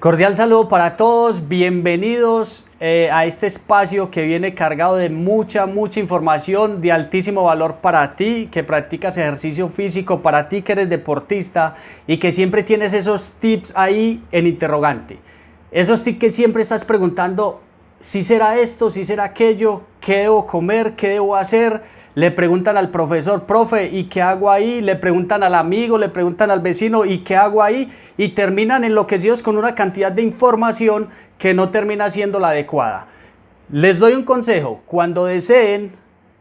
Cordial saludo para todos, bienvenidos a este espacio que viene cargado de mucha información de altísimo valor para ti que practicas ejercicio físico, para ti que eres deportista y que siempre tienes esos tips ahí en interrogante. Esos tips que siempre estás preguntando, si será esto, si será aquello, qué debo comer, qué debo hacer. Le preguntan al profesor, profe, ¿y qué hago ahí? Le preguntan al amigo, le preguntan al vecino, ¿y qué hago ahí? Y terminan enloquecidos con una cantidad de información que no termina siendo la adecuada. Les doy un consejo, cuando deseen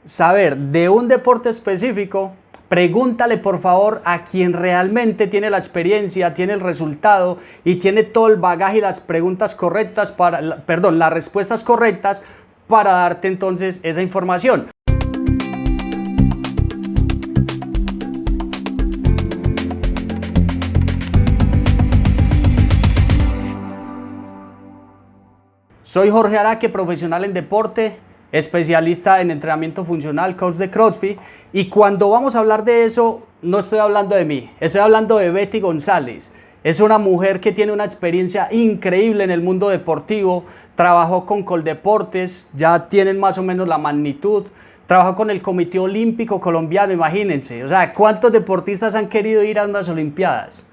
saber de un deporte específico, pregúntale por favor a quien realmente tiene la experiencia, tiene el resultado y tiene todo el bagaje y las preguntas correctas las respuestas correctas para darte entonces esa información. Soy Jorge Araque, profesional en deporte, especialista en entrenamiento funcional, coach de CrossFit, y cuando vamos a hablar de eso, no estoy hablando de mí, estoy hablando de Betty González. Es una mujer que tiene una experiencia increíble en el mundo deportivo, trabajó con Coldeportes, ya tienen más o menos la magnitud, trabajó con el Comité Olímpico Colombiano, imagínense, o sea, ¿cuántos deportistas han querido ir a unas Olimpiadas?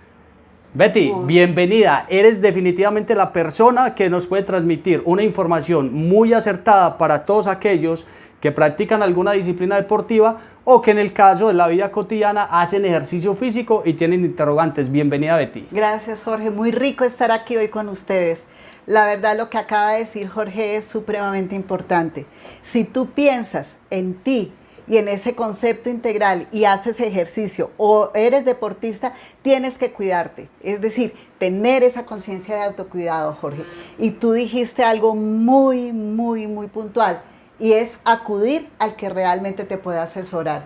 Betty, bienvenida. Eres definitivamente la persona que nos puede transmitir una información muy acertada para todos aquellos que practican alguna disciplina deportiva o que en el caso de la vida cotidiana hacen ejercicio físico y tienen interrogantes. Bienvenida, Betty. Gracias, Jorge. Muy rico estar aquí hoy con ustedes. La verdad, lo que acaba de decir Jorge es supremamente importante. Si tú piensas en ti y en ese concepto integral y haces ejercicio o eres deportista, tienes que cuidarte. Es decir, tener esa conciencia de autocuidado, Jorge. Y tú dijiste algo muy puntual y es acudir al que realmente te pueda asesorar.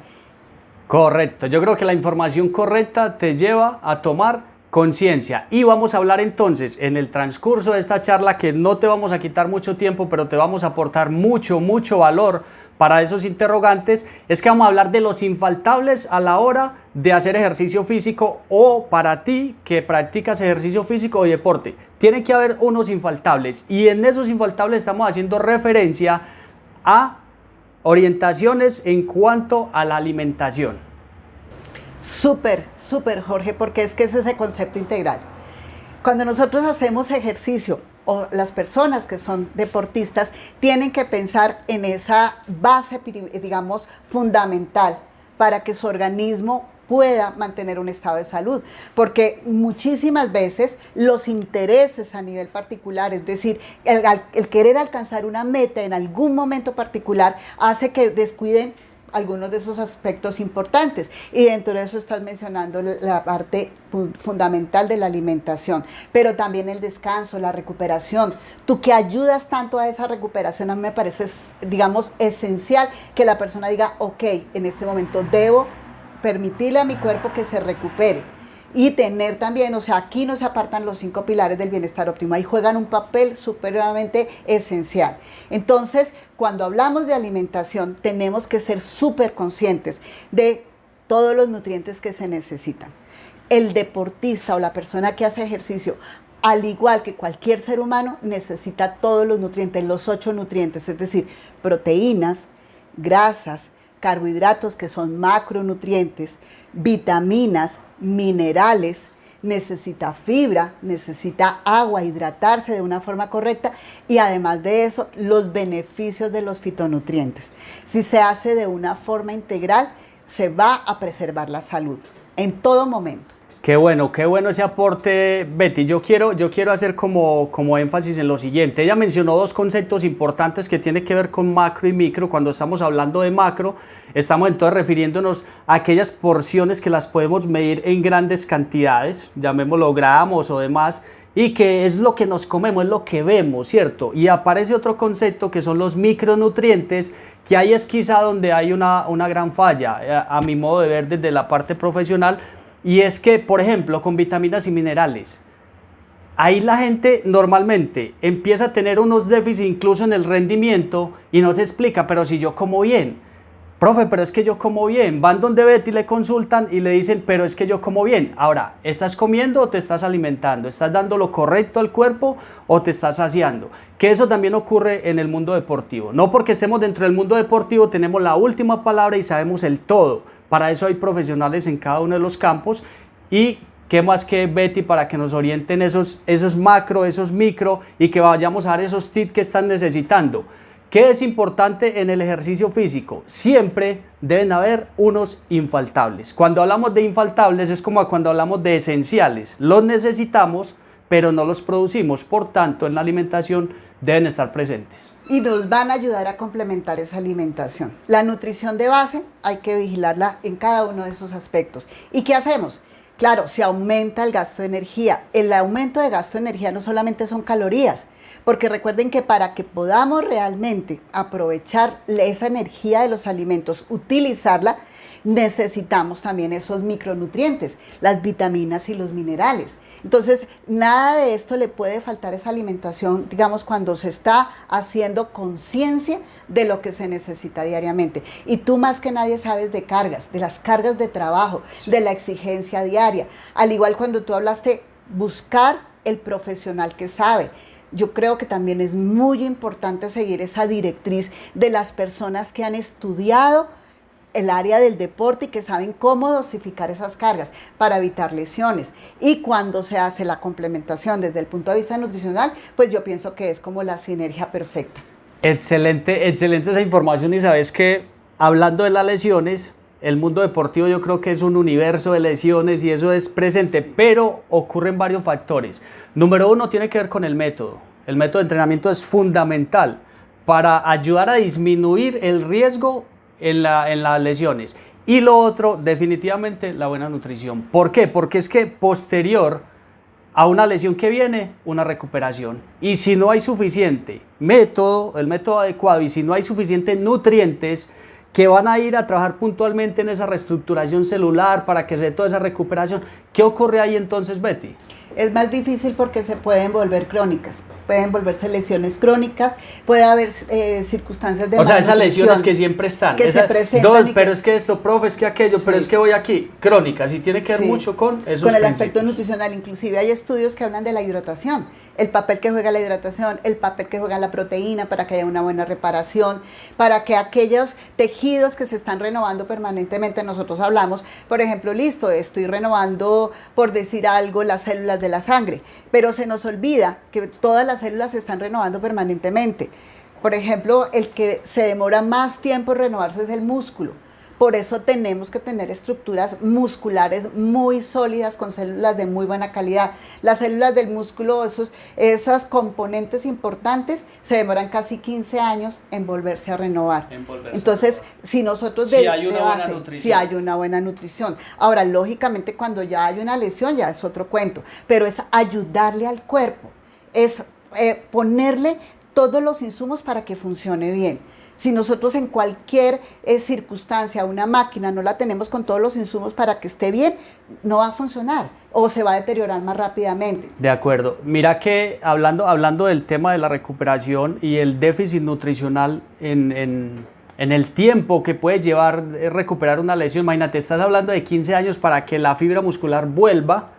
Correcto. Yo creo que la información correcta te lleva a tomar conciencia. Y vamos a hablar entonces en el transcurso de esta charla, que no te vamos a quitar mucho tiempo, pero te vamos a aportar mucho valor para esos interrogantes. Es que vamos a hablar de los infaltables a la hora de hacer ejercicio físico, o para ti que practicas ejercicio físico o deporte. Tiene que haber unos infaltables, y en esos infaltables estamos haciendo referencia a orientaciones en cuanto a la alimentación. Súper, Jorge, porque es que es ese concepto integral. Cuando nosotros hacemos ejercicio, o las personas que son deportistas, tienen que pensar en esa base, digamos, fundamental para que su organismo pueda mantener un estado de salud, porque muchísimas veces los intereses a nivel particular, es decir, el querer alcanzar una meta en algún momento particular, hace que descuiden algunos de esos aspectos importantes, y dentro de eso estás mencionando la parte fundamental de la alimentación, pero también el descanso, la recuperación. Tú que ayudas tanto a esa recuperación, a mí me parece, digamos, esencial que la persona diga, ok, en este momento debo permitirle a mi cuerpo que se recupere. Y tener también, o sea, aquí no se apartan los 5 pilares del bienestar óptimo, ahí juegan un papel supremamente esencial. Entonces, cuando hablamos de alimentación, tenemos que ser súper conscientes de todos los nutrientes que se necesitan. El deportista o la persona que hace ejercicio, al igual que cualquier ser humano, necesita todos los nutrientes, los 8 nutrientes, es decir, proteínas, grasas, carbohidratos, que son macronutrientes, vitaminas, minerales, necesita fibra, necesita agua, hidratarse de una forma correcta, y además de eso, los beneficios de los fitonutrientes. Si se hace de una forma integral, se va a preservar la salud en todo momento. Qué bueno ese aporte, Betty. Yo quiero hacer como énfasis en lo siguiente. Ella mencionó dos conceptos importantes que tienen que ver con macro y micro. Cuando estamos hablando de macro, estamos entonces refiriéndonos a aquellas porciones que las podemos medir en grandes cantidades, llamémoslo gramos o demás, y que es lo que nos comemos, es lo que vemos, ¿cierto? Y aparece otro concepto que son los micronutrientes, que ahí es quizá donde hay una gran falla, a mi modo de ver desde la parte profesional. Y es que, por ejemplo, con vitaminas y minerales, ahí la gente normalmente empieza a tener unos déficits incluso en el rendimiento y no se explica, pero si yo como bien, Profe, pero es que yo como bien. Van donde Betty, le consultan y le dicen, pero es que yo como bien. Ahora, ¿estás comiendo o te estás alimentando? ¿Estás dando lo correcto al cuerpo o te estás saciando? Que eso también ocurre en el mundo deportivo. No porque estemos dentro del mundo deportivo tenemos la última palabra y sabemos el todo. Para eso hay profesionales en cada uno de los campos. Y qué más que Betty para que nos orienten esos macro, esos micro, y que vayamos a dar esos tips que están necesitando. ¿Qué es importante en el ejercicio físico? Siempre deben haber unos infaltables. Cuando hablamos de infaltables es como cuando hablamos de esenciales. Los necesitamos, pero no los producimos. Por tanto, en la alimentación deben estar presentes. Y nos van a ayudar a complementar esa alimentación. La nutrición de base hay que vigilarla en cada uno de esos aspectos. ¿Y qué hacemos? Claro, se aumenta el gasto de energía. El aumento de gasto de energía no solamente son calorías, porque recuerden que para que podamos realmente aprovechar esa energía de los alimentos, utilizarla, necesitamos también esos micronutrientes, las vitaminas y los minerales. Entonces, nada de esto le puede faltar a esa alimentación, digamos, cuando se está haciendo conciencia de lo que se necesita diariamente. Y tú más que nadie sabes de cargas, de las cargas de trabajo, de la exigencia diaria. Al igual cuando tú hablaste, buscar el profesional que sabe. Yo creo que también es muy importante seguir esa directriz de las personas que han estudiado el área del deporte y que saben cómo dosificar esas cargas para evitar lesiones. Y cuando se hace la complementación desde el punto de vista nutricional, pues yo pienso que es como la sinergia perfecta. Excelente, excelente esa información. Y sabes que hablando de las lesiones, el mundo deportivo yo creo que es un universo de lesiones y eso es presente, pero ocurren varios factores. Número uno tiene que ver con el método. El método de entrenamiento es fundamental para ayudar a disminuir el riesgo en las lesiones. Y lo otro, definitivamente, la buena nutrición. ¿Por qué? Porque es que posterior a una lesión que viene, una recuperación. Y si no hay suficiente método, el método adecuado, y si no hay suficientes nutrientes que van a ir a trabajar puntualmente en esa reestructuración celular para que se dé toda esa recuperación, ¿qué ocurre ahí entonces, Betty? Es más difícil porque se pueden volver crónicas, pueden volverse lesiones crónicas, puede haber circunstancias de malnutrición. O sea, esas lesiones que siempre están. Que se presentan. Pero es que esto, profe, es que aquello, sí. Pero es que voy aquí, crónicas, y tiene que ver mucho con esos con el principios. Aspecto nutricional. Inclusive hay estudios que hablan de la hidratación, el papel que juega la hidratación, el papel que juega la proteína para que haya una buena reparación, para que aquellos tejidos que se están renovando permanentemente, nosotros hablamos, por ejemplo, listo, estoy renovando, por decir algo, las células de la sangre, pero se nos olvida que todas las células se están renovando permanentemente. Por ejemplo, el que se demora más tiempo en renovarse es el músculo. Por eso tenemos que tener estructuras musculares muy sólidas con células de muy buena calidad. Las células del músculo, esas componentes importantes, se demoran casi 15 años en volverse a renovar. Entonces, si nosotros si hay una buena nutrición. Ahora, lógicamente, cuando ya hay una lesión, ya es otro cuento, pero es ayudarle al cuerpo, es ponerle todos los insumos para que funcione bien. Si nosotros en cualquier circunstancia, una máquina, no la tenemos con todos los insumos para que esté bien, no va a funcionar o se va a deteriorar más rápidamente. De acuerdo. Mira que hablando del tema de la recuperación y el déficit nutricional en el tiempo que puede llevar recuperar una lesión, imagínate, estás hablando de 15 años para que la fibra muscular vuelva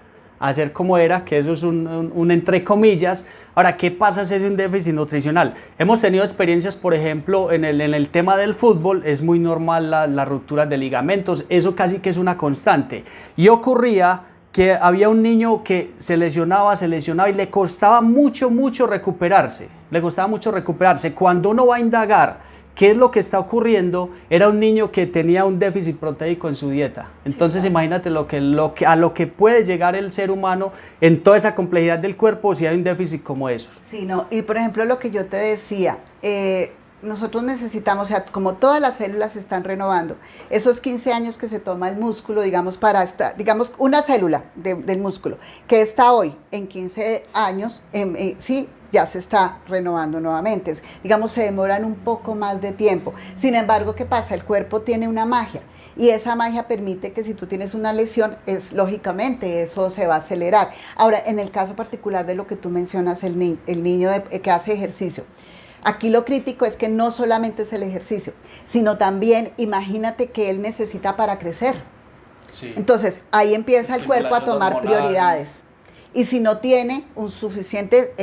a ser como era, que eso es un entre comillas. Ahora, ¿qué pasa si es un déficit nutricional? Hemos tenido experiencias, por ejemplo, en el tema del fútbol, es muy normal la ruptura de ligamentos, eso casi que es una constante. Y ocurría que había un niño que se lesionaba y le costaba mucho recuperarse, Cuando uno va a indagar ¿qué es lo que está ocurriendo? Era un niño que tenía un déficit proteico en su dieta. Entonces, sí, claro. Imagínate a lo que puede llegar el ser humano en toda esa complejidad del cuerpo si hay un déficit como eso. Sí, no. Y por ejemplo, lo que yo te decía, nosotros necesitamos, o sea, como todas las células se están renovando, esos 15 años que se toma el músculo, digamos, una célula del músculo que está hoy en 15 años, sí, ya se está renovando nuevamente. Digamos, se demoran un poco más de tiempo. Sin embargo, ¿qué pasa? El cuerpo tiene una magia y esa magia permite que si tú tienes una lesión, lógicamente eso se va a acelerar. Ahora, en el caso particular de lo que tú mencionas, el niño que hace ejercicio, Aquí lo crítico es que no solamente es el ejercicio, sino también imagínate que él necesita para crecer. Sí. Entonces, ahí empieza el cuerpo a tomar hormonal. Prioridades. Y si no tiene un suficiente,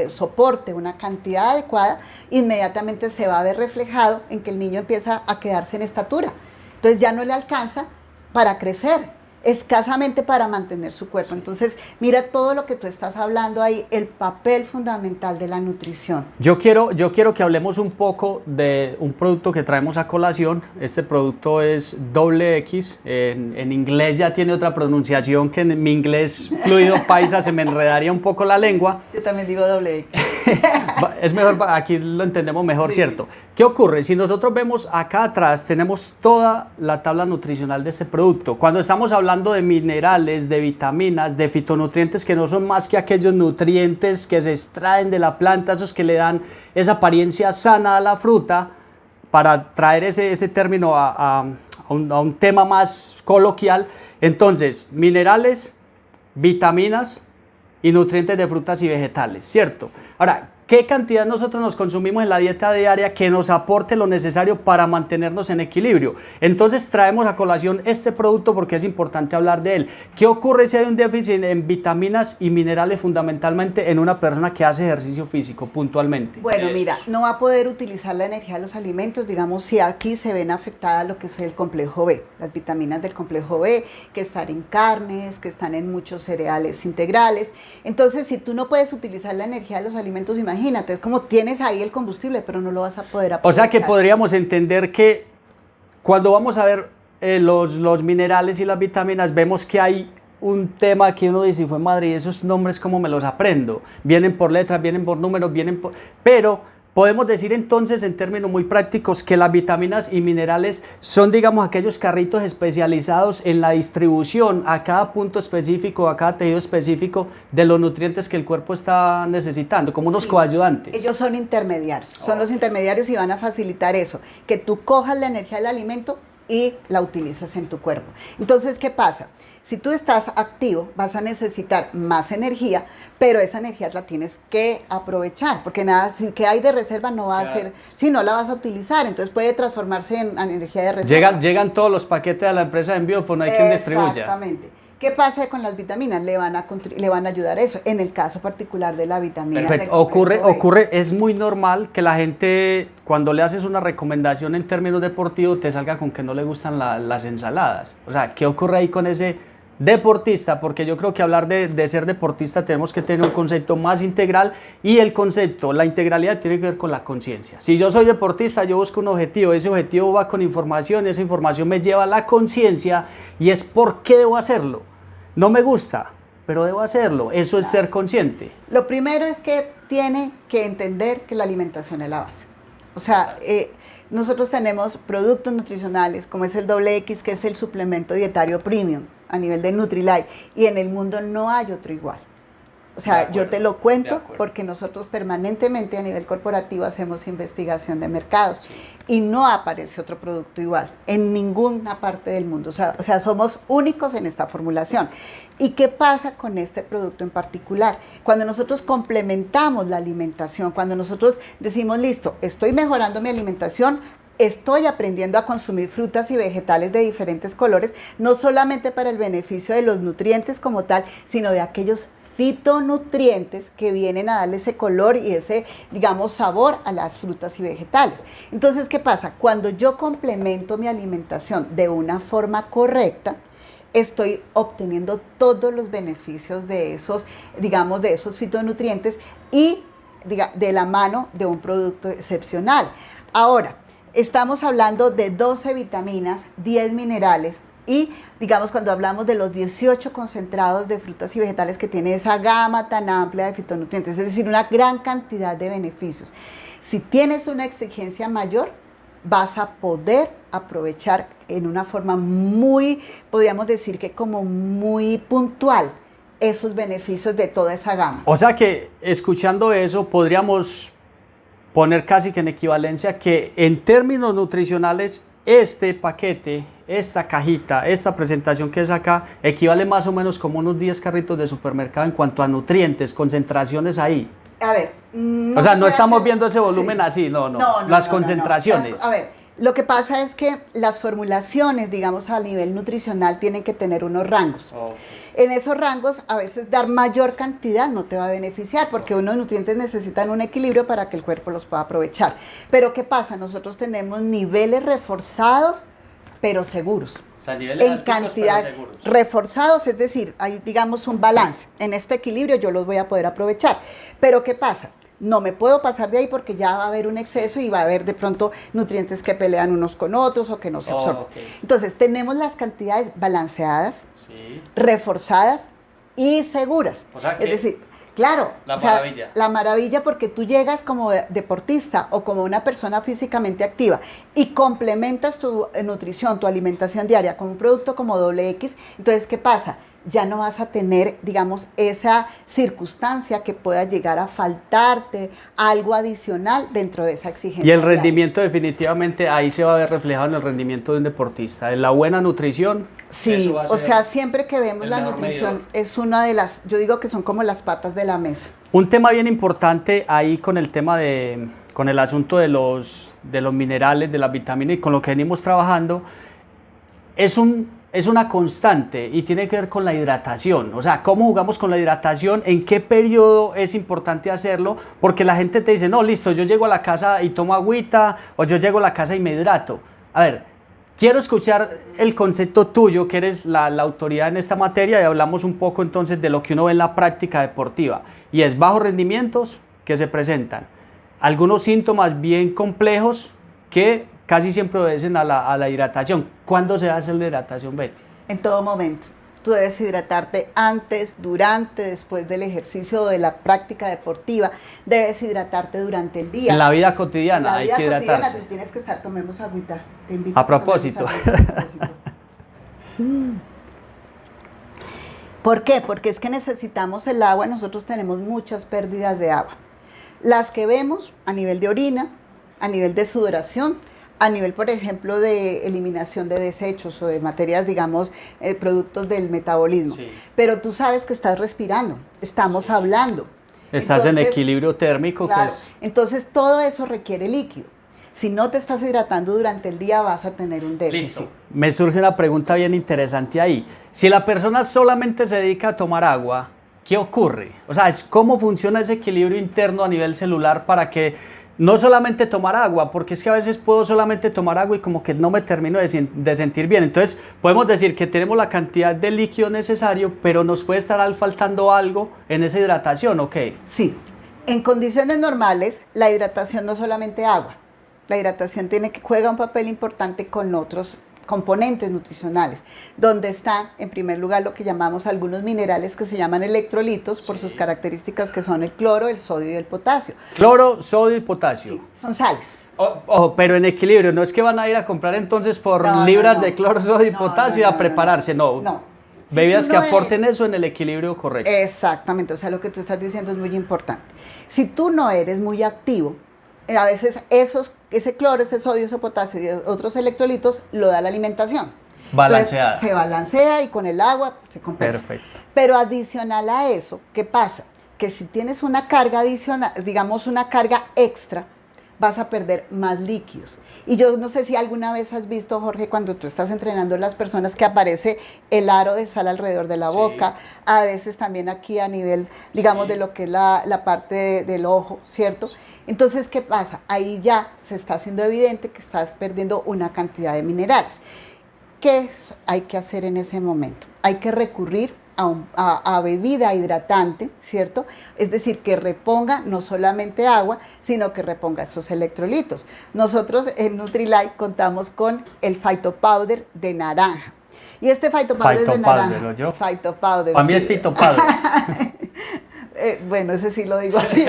soporte, una cantidad adecuada, inmediatamente se va a ver reflejado en que el niño empieza a quedarse en estatura. Entonces ya no le alcanza para crecer, escasamente para mantener su cuerpo. Entonces, mira todo lo que tú estás hablando ahí, el papel fundamental de la nutrición. Yo quiero que hablemos un poco de un producto que traemos a colación. Este producto es X. En inglés ya tiene otra pronunciación que en mi inglés fluido paisa se me enredaría un poco la lengua. Yo también digo X. Es mejor, aquí lo entendemos mejor, sí. ¿Cierto? ¿Qué ocurre? Si nosotros vemos acá atrás, tenemos toda la tabla nutricional de este producto. Cuando estamos hablando de minerales, de vitaminas, de fitonutrientes, que no son más que aquellos nutrientes que se extraen de la planta, esos que le dan esa apariencia sana a la fruta, para traer ese término a un tema más coloquial. Entonces, minerales, vitaminas y nutrientes de frutas y vegetales, ¿cierto? Ahora, ¿qué cantidad nosotros nos consumimos en la dieta diaria que nos aporte lo necesario para mantenernos en equilibrio? Entonces traemos a colación este producto porque es importante hablar de él. ¿Qué ocurre si hay un déficit en vitaminas y minerales fundamentalmente en una persona que hace ejercicio físico puntualmente? Bueno, mira, no va a poder utilizar la energía de los alimentos, digamos, si aquí se ven afectadas lo que es el complejo B, las vitaminas del complejo B, que están en carnes, que están en muchos cereales integrales. Entonces, si tú no puedes utilizar la energía de los alimentos, imagínate, es como tienes ahí el combustible, pero no lo vas a poder aprovechar. O sea que podríamos entender que cuando vamos a ver los minerales y las vitaminas, vemos que hay un tema que uno dice, fue madre, y esos nombres cómo me los aprendo. Vienen por letras, vienen por números, pero podemos decir entonces en términos muy prácticos que las vitaminas y minerales son, digamos, aquellos carritos especializados en la distribución a cada punto específico, a cada tejido específico de los nutrientes que el cuerpo está necesitando, como unos coayudantes. Ellos son intermediarios, son los intermediarios y van a facilitar eso, que tú cojas la energía del alimento y la utilizas en tu cuerpo. Entonces, ¿qué pasa? Si tú estás activo, vas a necesitar más energía, pero esa energía la tienes que aprovechar, porque nada, si que hay de reserva no va a ser, si no la vas a utilizar, entonces puede transformarse en energía de reserva. Llegan todos los paquetes a la empresa de envío, pues no hay quien distribuya. Exactamente. ¿Qué pasa con las vitaminas? Le van a ayudar eso, en el caso particular de la vitamina. Perfecto. Ocurre, es muy normal que la gente, cuando le haces una recomendación en términos deportivos, te salga con que no le gustan las ensaladas. O sea, ¿qué ocurre ahí con ese deportista? Porque yo creo que hablar de ser deportista tenemos que tener un concepto más integral, y el concepto, la integralidad tiene que ver con la conciencia. Si yo soy deportista, yo busco un objetivo, ese objetivo va con información, esa información me lleva a la conciencia y es por qué debo hacerlo. No me gusta, pero debo hacerlo. Eso es ser consciente. Lo primero es que tiene que entender que la alimentación es la base. O sea, nosotros tenemos productos nutricionales como es el X, que es el suplemento dietario premium a nivel de Nutrilite, y en el mundo no hay otro igual. O sea, yo te lo cuento porque nosotros permanentemente a nivel corporativo hacemos investigación de mercados, y no aparece otro producto igual en ninguna parte del mundo. O sea, somos únicos en esta formulación. ¿Y qué pasa con este producto en particular? Cuando nosotros complementamos la alimentación, cuando nosotros decimos, listo, estoy mejorando mi alimentación, estoy aprendiendo a consumir frutas y vegetales de diferentes colores, no solamente para el beneficio de los nutrientes como tal, sino de aquellos fitonutrientes que vienen a darle ese color y ese, digamos, sabor a las frutas y vegetales. Entonces, ¿qué pasa? Cuando yo complemento mi alimentación de una forma correcta, estoy obteniendo todos los beneficios de esos, digamos, de esos fitonutrientes y de la mano de un producto excepcional. Ahora, estamos hablando de 12 vitaminas, 10 minerales, y digamos, cuando hablamos de los 18 concentrados de frutas y vegetales que tiene esa gama tan amplia de fitonutrientes, es decir, una gran cantidad de beneficios. Si tienes una exigencia mayor, vas a poder aprovechar en una forma muy, podríamos decir que como muy puntual, esos beneficios de toda esa gama. O sea que, escuchando eso, podríamos poner casi que en equivalencia que en términos nutricionales este paquete, esta cajita, esta presentación que es acá, equivale más o menos como unos 10 carritos de supermercado en cuanto a nutrientes, concentraciones ahí. A ver. O sea, no estamos viendo ese volumen sí. así, no. Las concentraciones. A ver, lo que pasa es que las formulaciones, digamos, a nivel nutricional tienen que tener unos rangos. Okay. En esos rangos, a veces dar mayor cantidad no te va a beneficiar porque unos nutrientes necesitan un equilibrio para que el cuerpo los pueda aprovechar. Pero ¿qué pasa? Nosotros tenemos niveles reforzados, pero seguros. O sea, niveles en cantidad reforzados, es decir, hay digamos un balance. En este equilibrio yo los voy a poder aprovechar. Pero ¿qué pasa? No me puedo pasar de ahí porque ya va a haber un exceso y va a haber de pronto nutrientes que pelean unos con otros o que no se absorben. Okay. Entonces, tenemos las cantidades balanceadas, sí, reforzadas y seguras. O sea, es decir, claro, maravilla. La maravilla porque tú llegas como deportista o como una persona físicamente activa y complementas tu nutrición, tu alimentación diaria con un producto como X. Entonces, ¿qué pasa? Ya no vas a tener, digamos, esa circunstancia que pueda llegar a faltarte algo adicional dentro de esa exigencia. Y el rendimiento definitivamente ahí se va a ver reflejado en el rendimiento de un deportista, en la buena nutrición. Sí, o sea, siempre que vemos la nutrición es una de las, yo digo que son como las patas de la mesa. Un tema bien importante ahí con el tema con el asunto de los minerales, de las vitaminas y con lo que venimos trabajando, es una constante y tiene que ver con la hidratación. O sea, ¿cómo jugamos con la hidratación? ¿En qué periodo es importante hacerlo? Porque la gente te dice, no, listo, yo llego a la casa y tomo agüita, o yo llego a la casa y me hidrato. A ver, quiero escuchar el concepto tuyo, que eres la autoridad en esta materia, y hablamos un poco entonces de lo que uno ve en la práctica deportiva. Y es bajos rendimientos que se presentan. Algunos síntomas bien complejos que casi siempre obedecen a la hidratación. ¿Cuándo se hace la hidratación, Betty? En todo momento. Tú debes hidratarte antes, durante, después del ejercicio o de la práctica deportiva. Debes hidratarte durante el día. En la vida cotidiana hay que hidratarse. En la vida cotidiana tú tienes que estar, tomemos agüita. Te invito a propósito. ¿Por qué? Porque es que necesitamos el agua. Nosotros tenemos muchas pérdidas de agua. Las que vemos a nivel de orina, a nivel de sudoración, a nivel, por ejemplo, de eliminación de desechos o de materias, digamos, productos del metabolismo. Sí. Pero tú sabes que estás respirando, estamos hablando. Estás en equilibrio térmico. Claro, entonces todo eso requiere líquido. Si no te estás hidratando durante el día vas a tener un déficit. Listo. Me surge una pregunta bien interesante ahí. Si la persona solamente se dedica a tomar agua, ¿qué ocurre? O sea, ¿cómo funciona ese equilibrio interno a nivel celular para que no solamente tomar agua, porque es que a veces puedo solamente tomar agua y como que no me termino de sentir bien? Entonces podemos decir que tenemos la cantidad de líquido necesario, pero nos puede estar faltando algo en esa hidratación, ¿ok? Sí, en condiciones normales la hidratación no es solamente agua, la hidratación juega un papel importante con otros componentes nutricionales, donde están en primer lugar lo que llamamos algunos minerales que se llaman electrolitos por sus características que son el cloro, el sodio y el potasio. Cloro, sodio y potasio. Sí, son sales. Pero en equilibrio, no es que van a ir a comprar entonces por libras de cloro, sodio y potasio a prepararse, no. Bebidas que aporten eso en el equilibrio correcto. Exactamente, o sea, lo que tú estás diciendo es muy importante. Si tú no eres muy activo, a veces ese cloro, ese sodio, ese potasio y otros electrolitos lo da la alimentación. Balanceada. Entonces, se balancea y con el agua se compensa. Perfecto. Pero adicional a eso, ¿qué pasa? Que si tienes una carga adicional, digamos una carga extra, vas a perder más líquidos. Y yo no sé si alguna vez has visto, Jorge, cuando tú estás entrenando a las personas que aparece el aro de sal alrededor de la boca, a veces también aquí a nivel, digamos, de lo que es la parte del ojo, ¿cierto? Entonces, ¿qué pasa? Ahí ya se está haciendo evidente que estás perdiendo una cantidad de minerales. ¿Qué hay que hacer en ese momento? Hay que recurrir a bebida hidratante, ¿cierto? Es decir, que reponga no solamente agua, sino que reponga esos electrolitos. Nosotros en Nutrilite contamos con el Phytopowder de naranja. Y este Phytopowder de naranja. ¿Yo? Phytopowder. Para mí es Phytopowder. Bueno, ese sí lo digo así.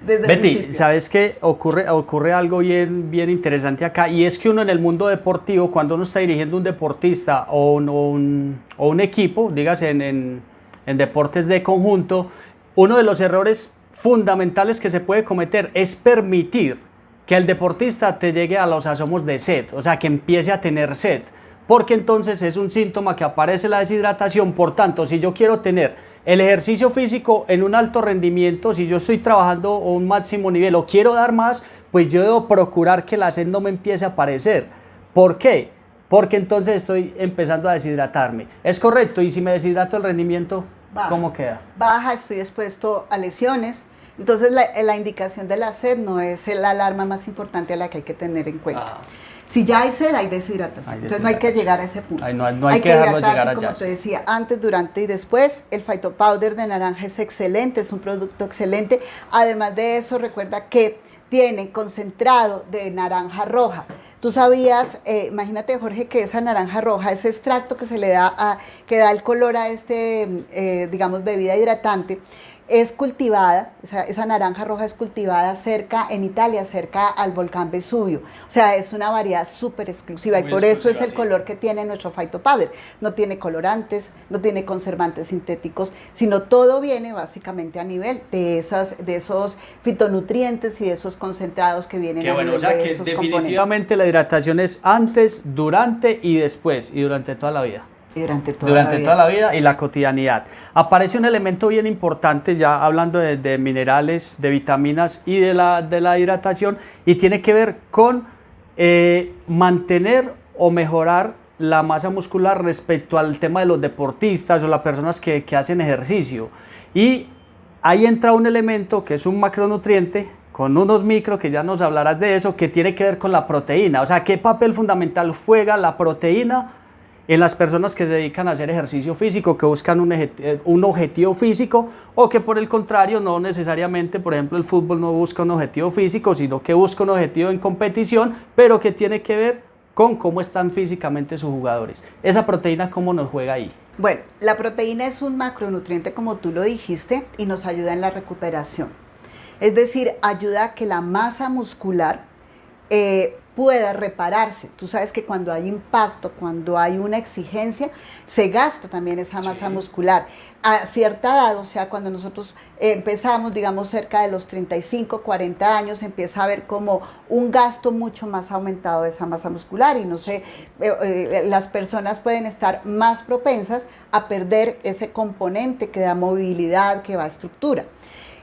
Betty, ¿sabes qué? Ocurre algo bien interesante acá, y es que uno en el mundo deportivo, cuando uno está dirigiendo un deportista o un equipo, dígase en deportes de conjunto, uno de los errores fundamentales que se puede cometer es permitir que el deportista te llegue a los asomos de sed, o sea, que empiece a tener sed. porque entonces es un síntoma que aparece la deshidratación. Por tanto, si yo quiero tener el ejercicio físico en un alto rendimiento, si yo estoy trabajando a un máximo nivel o quiero dar más, pues yo debo procurar que la sed no me empiece a aparecer. ¿Por qué? Porque entonces estoy empezando a deshidratarme. ¿Es correcto? Y si me deshidrato, el rendimiento, ¿cómo queda? Baja, estoy expuesto a lesiones. Entonces la indicación de la sed no es la alarma más importante a la que hay que tener en cuenta. Si ya hay sed, hay deshidratación. Entonces no hay que llegar a ese punto. No hay que dejarlo llegar allá. Como te decía, antes, durante y después. El phytopowder de naranja es excelente, es un producto excelente. Además de eso, recuerda que tiene concentrado de naranja roja. Tú sabías, imagínate, Jorge, que esa naranja roja, ese extracto que se le da, que da el color a digamos, bebida hidratante, es cultivada, o sea, esa naranja roja es cultivada en Italia, cerca al volcán Vesubio. O sea, es una variedad súper exclusiva y por eso es el color que tiene nuestro phytopowder. No tiene colorantes, no tiene conservantes sintéticos, sino todo viene básicamente a nivel de esos fitonutrientes y de esos concentrados que vienen a nivel de esos definitivamente componentes. La hidratación es antes, durante y después, y durante toda la vida. Durante toda la vida y la cotidianidad. Aparece un elemento bien importante, ya hablando de minerales, de vitaminas y de la hidratación, y tiene que ver con mantener o mejorar la masa muscular respecto al tema de los deportistas o las personas que hacen ejercicio. Y ahí entra un elemento que es un macronutriente con unos micro, que ya nos hablarás de eso, que tiene que ver con la proteína. O sea, ¿qué papel fundamental juega la proteína en las personas que se dedican a hacer ejercicio físico, que buscan un objetivo físico, o que por el contrario no necesariamente, por ejemplo, el fútbol no busca un objetivo físico, sino que busca un objetivo en competición, pero que tiene que ver con cómo están físicamente sus jugadores? ¿Esa proteína cómo nos juega ahí? Bueno, la proteína es un macronutriente, como tú lo dijiste, y nos ayuda en la recuperación. Es decir, ayuda a que la masa muscular pueda repararse. Tú sabes que cuando hay impacto, cuando hay una exigencia, se gasta también esa masa muscular. A cierta edad, o sea, cuando nosotros empezamos, digamos, cerca de los 35, 40 años, empieza a haber como un gasto mucho más aumentado de esa masa muscular y no sé, las personas pueden estar más propensas a perder ese componente que da movilidad, que da estructura.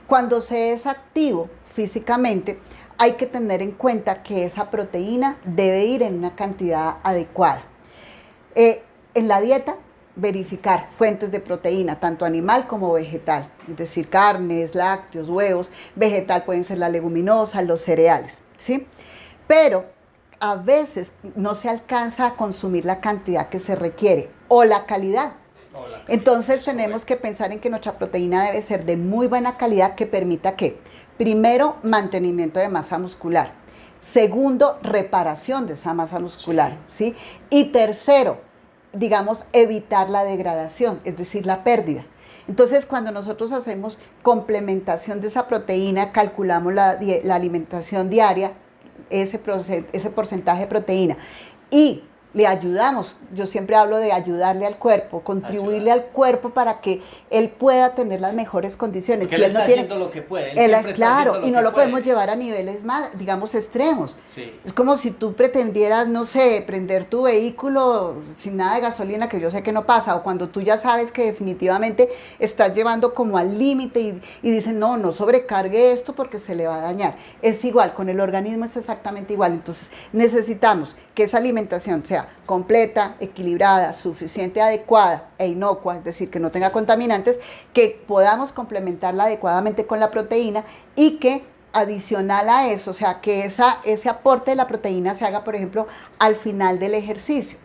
Cuando se es activo físicamente, hay que tener en cuenta que esa proteína debe ir en una cantidad adecuada. En la dieta, verificar fuentes de proteína, tanto animal como vegetal, es decir, carnes, lácteos, huevos. Vegetal pueden ser la leguminosa, los cereales, ¿sí? Pero a veces no se alcanza a consumir la cantidad que se requiere o la calidad. Entonces tenemos que pensar en que nuestra proteína debe ser de muy buena calidad, que permita que, primero, mantenimiento de masa muscular. Segundo, reparación de esa masa muscular, ¿sí? Y tercero, digamos, evitar la degradación, es decir, la pérdida. Entonces, cuando nosotros hacemos complementación de esa proteína, calculamos la alimentación diaria, ese porcentaje de proteína, y le ayudamos, yo siempre hablo de ayudarle al cuerpo, contribuirle al cuerpo para que él pueda tener las mejores condiciones. Porque si él está haciendo lo que puede. Él es claro, y no lo podemos llevar a niveles más, digamos, extremos. Sí. Es como si tú pretendieras, no sé, prender tu vehículo sin nada de gasolina, que yo sé que no pasa, o cuando tú ya sabes que definitivamente estás llevando como al límite y dicen, no sobrecargue esto porque se le va a dañar. Es igual, con el organismo es exactamente igual. Entonces necesitamos que esa alimentación sea completa, equilibrada, suficiente, adecuada e inocua, es decir, que no tenga contaminantes, que podamos complementarla adecuadamente con la proteína y que adicional a eso, o sea, que ese aporte de la proteína se haga, por ejemplo, al final del ejercicio.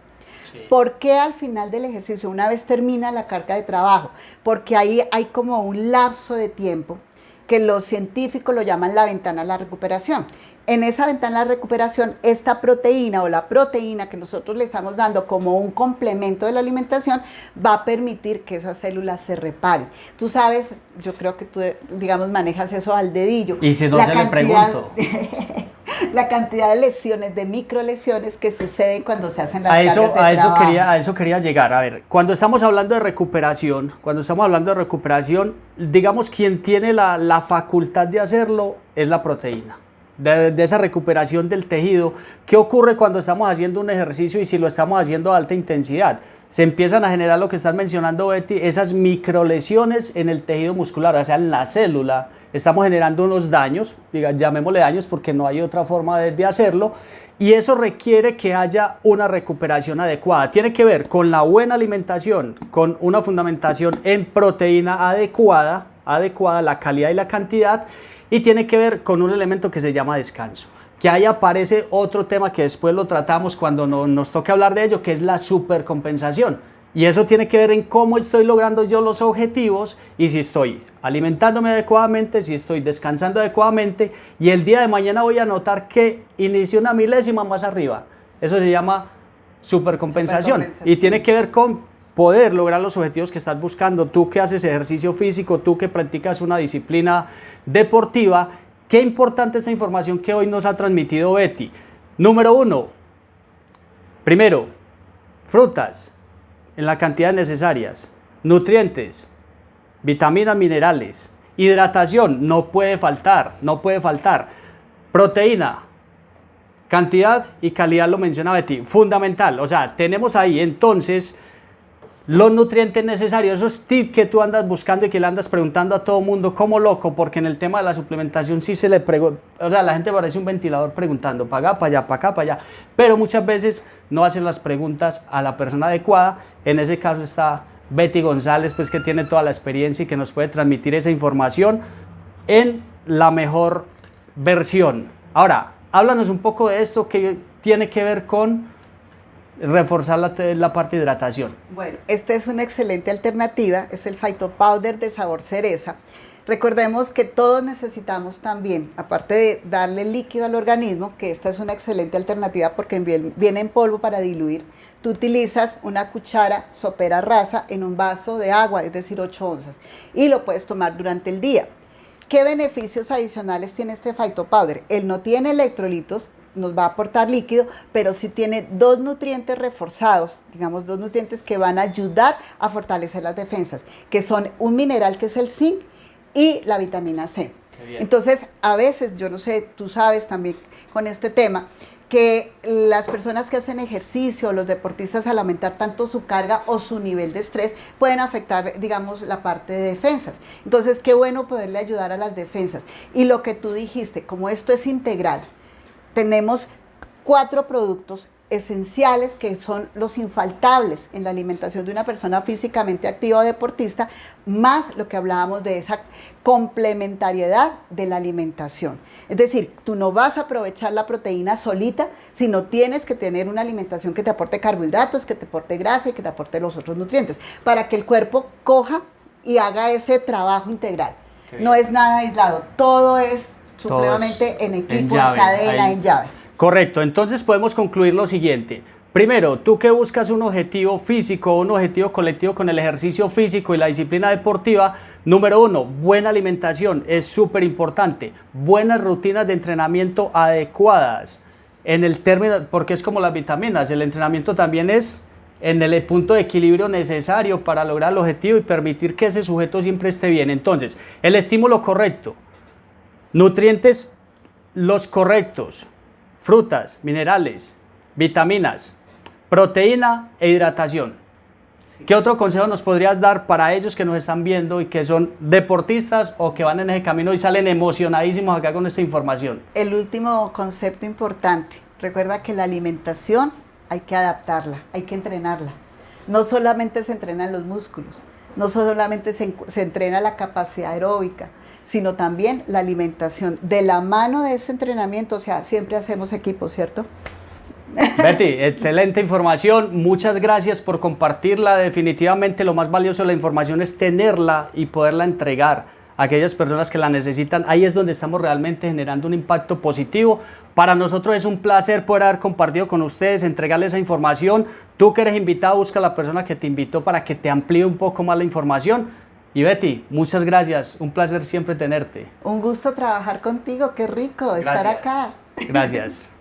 Sí. ¿Por qué al final del ejercicio? Una vez termina la carga de trabajo, porque ahí hay como un lapso de tiempo que los científicos lo llaman la ventana de la recuperación. En esa ventana de la recuperación, esta proteína o la proteína que nosotros le estamos dando como un complemento de la alimentación va a permitir que esas células se reparen. Tú sabes, yo creo que tú, digamos, manejas eso al dedillo. Y si no se le pregunto. La cantidad de lesiones, de microlesiones que suceden cuando se hacen las cargas de trabajo. A eso quería llegar. A ver, cuando estamos hablando de recuperación, digamos, quien tiene la facultad de hacerlo es la proteína. de esa recuperación del tejido. ¿Qué ocurre cuando estamos haciendo un ejercicio y si lo estamos haciendo a alta intensidad? Se empiezan a generar lo que estás mencionando, Betty, esas microlesiones en el tejido muscular, o sea, en la célula. Estamos generando unos daños, llamémosle daños porque no hay otra forma de hacerlo, y eso requiere que haya una recuperación adecuada. Tiene que ver con la buena alimentación, con una fundamentación en proteína adecuada, la calidad y la cantidad, y tiene que ver con un elemento que se llama descanso. Que ahí aparece otro tema que después lo tratamos cuando nos toque hablar de ello, que es la supercompensación. Y eso tiene que ver en cómo estoy logrando yo los objetivos y si estoy alimentándome adecuadamente, si estoy descansando adecuadamente, y el día de mañana voy a notar que inicio una milésima más arriba. Eso se llama supercompensación. Y tiene que ver con poder lograr los objetivos que estás buscando. Tú que haces ejercicio físico, tú que practicas una disciplina deportiva. Qué importante esta información que hoy nos ha transmitido Betty. Número 1, primero, frutas en las cantidades necesarias, nutrientes, vitaminas, minerales, hidratación, no puede faltar, proteína, cantidad y calidad, lo menciona Betty, fundamental. O sea, tenemos ahí entonces los nutrientes necesarios, esos tips que tú andas buscando y que le andas preguntando a todo mundo como loco, porque en el tema de la suplementación sí se le pregunta, o sea, la gente parece un ventilador preguntando para acá, para allá, para acá, para allá, pero muchas veces no hacen las preguntas a la persona adecuada. En ese caso está Betty González, pues que tiene toda la experiencia y que nos puede transmitir esa información en la mejor versión. Ahora, háblanos un poco de esto que tiene que ver con reforzar la parte de hidratación. Bueno, esta es una excelente alternativa, es el Phyto Powder de sabor cereza. Recordemos que todos necesitamos también, aparte de darle líquido al organismo, que esta es una excelente alternativa porque viene en polvo para diluir, tú utilizas una cuchara sopera rasa en un vaso de agua, es decir, 8 onzas, y lo puedes tomar durante el día. ¿Qué beneficios adicionales tiene este Phyto Powder? Él no tiene electrolitos, nos va a aportar líquido, pero sí tiene 2 nutrientes reforzados, digamos 2 nutrientes que van a ayudar a fortalecer las defensas, que son un mineral que es el zinc y la vitamina C. Entonces, a veces, yo no sé, tú sabes también con este tema, que las personas que hacen ejercicio, los deportistas, al aumentar tanto su carga o su nivel de estrés, pueden afectar, digamos, la parte de defensas. Entonces, qué bueno poderle ayudar a las defensas. Y lo que tú dijiste, como esto es integral, tenemos 4 productos esenciales que son los infaltables en la alimentación de una persona físicamente activa o deportista, más lo que hablábamos de esa complementariedad de la alimentación. Es decir, tú no vas a aprovechar la proteína solita, sino tienes que tener una alimentación que te aporte carbohidratos, que te aporte grasa y que te aporte los otros nutrientes, para que el cuerpo coja y haga ese trabajo integral. No es nada aislado, todo es supremamente en equipo, en cadena, en llave. Correcto, entonces podemos concluir lo siguiente. Primero, tú que buscas un objetivo físico, un objetivo colectivo con el ejercicio físico y la disciplina deportiva, número 1, buena alimentación, es súper importante. Buenas rutinas de entrenamiento adecuadas. En el término, porque es como las vitaminas, el entrenamiento también es en el punto de equilibrio necesario para lograr el objetivo y permitir que ese sujeto siempre esté bien. Entonces, el estímulo correcto, nutrientes los correctos, frutas, minerales, vitaminas, proteína e hidratación. Sí. ¿Qué otro consejo nos podrías dar para ellos que nos están viendo y que son deportistas o que van en ese camino y salen emocionadísimos acá con esta información? El último concepto importante, recuerda que la alimentación hay que adaptarla, hay que entrenarla. No solamente se entrenan los músculos, no solamente se entrena la capacidad aeróbica, sino también la alimentación. De la mano de ese entrenamiento, o sea, siempre hacemos equipo, ¿cierto? Betty, excelente información, muchas gracias por compartirla. Definitivamente lo más valioso de la información es tenerla y poderla entregar a aquellas personas que la necesitan. Ahí es donde estamos realmente generando un impacto positivo. Para nosotros es un placer poder haber compartido con ustedes, entregarles esa información. Tú que eres invitado, busca a la persona que te invitó para que te amplíe un poco más la información. Y Betty, muchas gracias, un placer siempre tenerte. Un gusto trabajar contigo, qué rico estar acá. Gracias.